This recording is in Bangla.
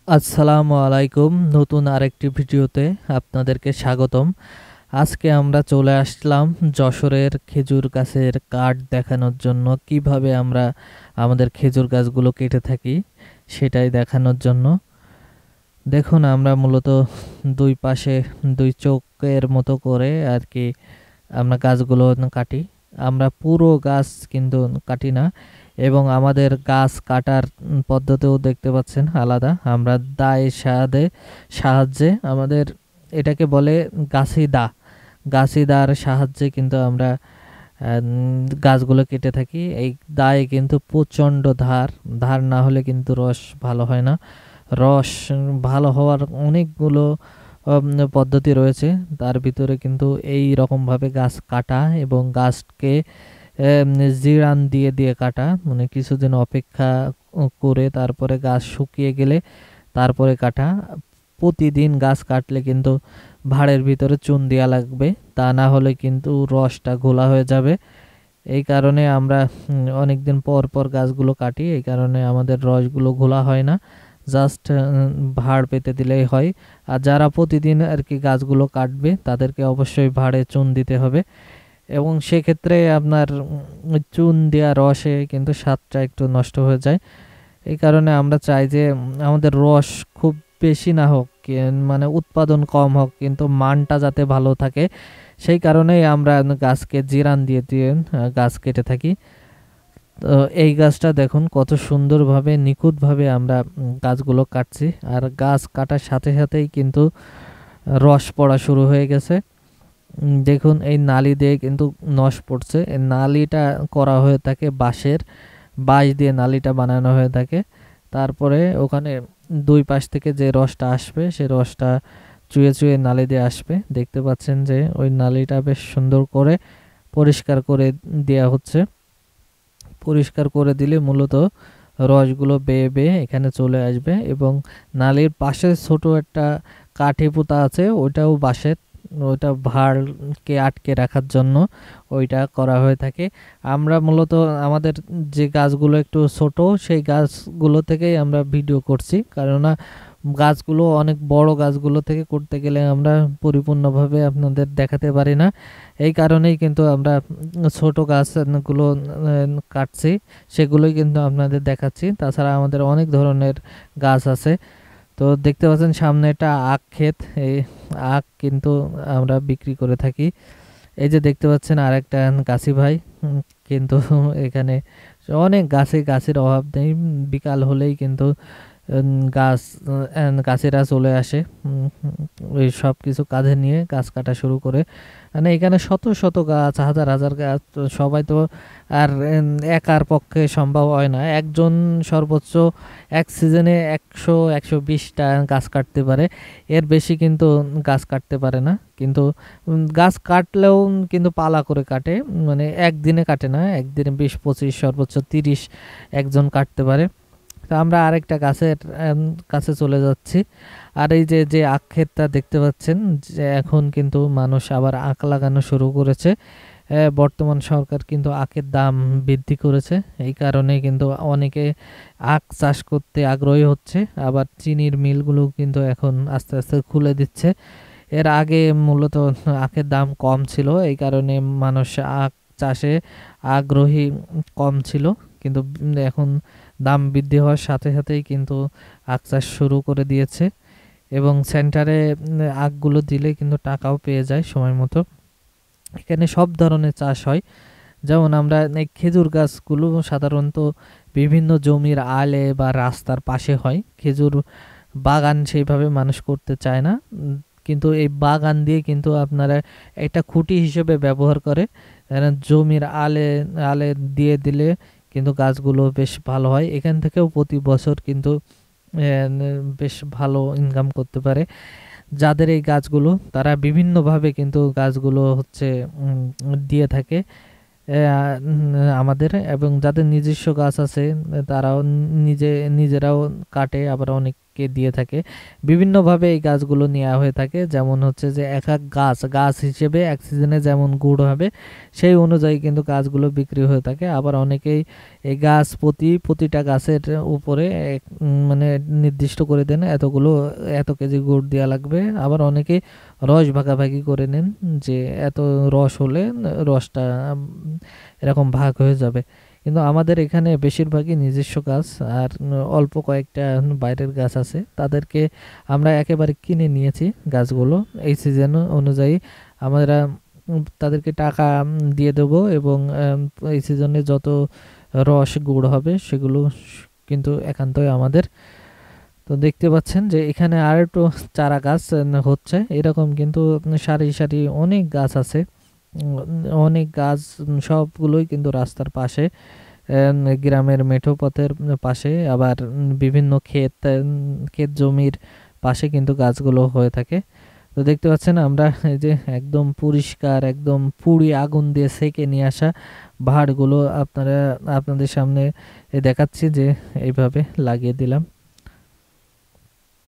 আসসালামু আলাইকুম। নতুন আরেকটি ভিডিওতে আপনাদেরকে স্বাগতম। আজকে আমরা চলে আসলাম যশোরের খেজুর গাছের কাঠ দেখানোর জন্য। কিভাবে আমরা আমাদের খেজুর গাছগুলো কেটে থাকি সেটাই দেখানোর জন্য। দেখুন, আমরা মূলত দুই পাশে দুই চোখের মতো করে আর কি আমরা গাছগুলো কাটি। আমরা পুরো গাছ কিন্তু কাটি না, এবং আমাদের গাছ কাটার পদ্ধতিও দেখতে পাচ্ছেন আলাদা। আমরা দায়ের সাহায্যে আমাদের এটাকে বলে গাছিদার সাহায্যে কিন্তু আমরা গাছগুলো কেটে থাকি। এই দায়ে কিন্তু প্রচণ্ড ধার ধার না হলে কিন্তু রস ভালো হয় না। রস ভালো হওয়ার অনেকগুলো পদ্ধতি রয়েছে, তার ভিতরে কিন্তু এই রকমভাবে গাছ কাটা এবং গাছকে জিরান দিয়ে দিয়ে কাটা, মানে কিছুদিন অপেক্ষা করে তারপরে গাছ শুকিয়ে গেলে তারপরে কাটা। প্রতিদিন গাছ কাটলে কিন্তু ভাড়ের ভিতরে চুন দেওয়া লাগবে, তা না হলে কিন্তু রসটা ঘোলা হয়ে যাবে। এই কারণে আমরা অনেকদিন পর পর গাছগুলো কাটি। এই কারণে আমাদের রসগুলো ঘোলা হয় না, জাস্ট ভাড় পেতে দিলেই হয়। আর যারা প্রতিদিন আর কি গাছগুলো কাটবে তাদেরকে অবশ্যই ভাড়ে চুন দিতে হবে, এবং সেক্ষেত্রে আপনার চুন দেওয়া রসে কিন্তু স্বাদটা একটু নষ্ট হয়ে যায়। এই কারণে আমরা চাই যে আমাদের রস খুব বেশি না হোক, মানে উৎপাদন কম হোক, কিন্তু মানটা যাতে ভালো থাকে। সেই কারণেই আমরা গাছকে জিরান দিয়ে দিয়ে গাছ কেটে থাকি। তো এই গাছটা দেখুন কত সুন্দরভাবে নিখুঁতভাবে আমরা গাছগুলো কাটছি, আর গাছ কাটার সাথে সাথেই কিন্তু রস পড়া শুরু হয়ে গেছে। দেখুন এই নালি দিয়ে কিন্তু নস পড়ছে। এই নালিটা করা হয়ে থাকে বাঁশ দিয়ে নালিটা বানানো হয়ে থাকে। তারপরে ওখানে দুই পাশ থেকে যে রসটা আসবে সে রসটা চুয়ে চুয়ে নালি দিয়ে আসবে। দেখতে পাচ্ছেন যে ওই নালিটা বেশ সুন্দর করে পরিষ্কার করে দেওয়া হচ্ছে। পরিষ্কার করে দিলে মূলত রসগুলো বেয়ে বেয়ে এখানে চলে আসবে, এবং নালির পাশে ছোট একটা কাঠি পোঁতা আছে, ওইটাও বাঁশের। ওইটা ভাড়কে আটকে রাখার জন্য ওইটা করা হয়ে থাকে। আমরা মূলত আমাদের যে গাছগুলো একটু ছোট সেই গাছগুলো থেকেই আমরা ভিডিও করছি, কেননা গাছগুলো অনেক বড় গাছগুলো থেকে করতে গেলে আমরা পরিপূর্ণভাবে আপনাদের দেখাতে পারি না। এই কারণেই কিন্তু আমরা ছোট গাছগুলো কাটছি, সেগুলোই কিন্তু আপনাদের দেখাচ্ছি। তাছাড়া আমাদের অনেক ধরনের গাছ আছে। তো দেখতে পাচ্ছেন সামনে একটা আখ ক্ষেত। এই আখ কিন্তু আমরা বিক্রি করে থাকি। এই যে দেখতে পাচ্ছেন আরেকটা গাছি ভাই, কিন্তু এখানে অনেক গাছের অভাব নেই। বিকাল হলেই কিন্তু গাছ গাছেরা চলে আসে, ওই সব কিছু কাঁধে নিয়ে গাছ কাটা শুরু করে। মানে এখানে শত শত গাছ, হাজার হাজার গাছ, তো সবাই তো আর একার পক্ষে সম্ভব হয় না। একজন সর্বোচ্চ এক সিজনে 100-120টা গাছ কাটতে পারে, এর বেশি কিন্তু গাছ কাটতে পারে না। কিন্তু গাছ কাটলেও কিন্তু পালা করে কাটে, মানে একদিনে কাটে না, একদিনে 20-25 সর্বোচ্চ 30 একজন কাটতে পারে। তো আমরা আরেকটা গাছের কাছে চলে যাচ্ছি। আর এই যে যে আখ ক্ষেতটা দেখতে পাচ্ছেন, যে এখন কিন্তু মানুষ আবার আখ লাগানো শুরু করেছে। বর্তমান সরকার কিন্তু আখের দাম বৃদ্ধি করেছে, এই কারণে কিন্তু অনেকে আখ চাষ করতে আগ্রহী হচ্ছে। আবার চিনির মিলগুলো কিন্তু এখন আস্তে আস্তে খুলে দিচ্ছে। এর আগে মূলত আখের দাম কম ছিল, এই কারণে মানুষ আখ চাষে আগ্রহী কম ছিল। কিন্তু এখন দাম বৃদ্ধি হওয়ার সাথে সাথেই কিন্তু আখ চাষ শুরু করে দিয়েছে, এবং সেন্টারে আখগুলো দিলে কিন্তু টাকাও পেয়ে যায় সময় মতো। এখানে সব ধরনের চাষ হয়। যেমন আমরা এই খেজুর গাছগুলো সাধারণত বিভিন্ন জমির আলে বা রাস্তার পাশে হয়। খেজুর বাগান সেইভাবে মানুষ করতে চায় না, কিন্তু এই বাগান দিয়ে কিন্তু আপনারা একটা খুঁটি হিসেবে ব্যবহার করে। জমির আলে আলে দিয়ে দিলে কিন্তু গাছগুলো বেশ ভালো হয়। এখান থেকেও প্রতি বছর কিন্তু বেশ ভালো ইনকাম করতে পারে যাদের এই গাছগুলো। তারা বিভিন্নভাবে কিন্তু গাছগুলো হচ্ছে দিয়ে থাকে আমাদের। এবং যাদের নিজস্ব গাছ আছে তারাও নিজেরাও কাটে, আবার অনেক কে দিয়ে থাকে। বিভিন্নভাবে এই গাছগুলো নেওয়া হয়ে থাকে, যেমন হচ্ছে যে এক এক গাছ হিসেবে এক সিজনে যেমন গুড় হবে সেই অনুযায়ী কিন্তু গাছগুলো বিক্রি হয়ে থাকে। আবার অনেকেই এই গাছ প্রতিটা গাছের উপরে মানে নির্দিষ্ট করে দেন এত কেজি গুড় দেওয়া লাগবে। আবার অনেকে রস ভাগাভাগি করে নেন, যে এত রস হলে রসটা এরকম ভাগ হয়ে যাবে। কিন্তু আমাদের এখানে বেশিরভাগই নিজস্ব গাছ, আর অল্প কয়েকটা বাইরের গাছ আছে, তাদেরকে আমরা একেবারে কিনে নিয়েছি গাছগুলো। এই সিজন অনুযায়ী আমরা তাদেরকে টাকা দিয়ে দেবো, এবং এই সিজনে যত রস গুড় হবে সেগুলো কিন্তু একান্তই আমাদের। তো দেখতে পাচ্ছেন যে এখানে আর একটু চারা গাছ হচ্ছে এরকম, কিন্তু সারি সারি অনেক গাছ আছে, অনেক গাছ, সবগুলোই কিন্তু রাস্তার পাশে, গ্রামের মেঠো পথের পাশে, আবার বিভিন্ন ক্ষেত জমির পাশে কিন্তু গাছগুলো হয়ে থাকে। তো দেখতে পাচ্ছেন আমরা এই যে একদম পরিষ্কার, একদম পুড়ি আগুন দিয়ে সেকে নিয়ে আসা পাহাড়গুলো আপনাদের সামনে দেখাচ্ছি, যে এইভাবে লাগিয়ে দিলাম।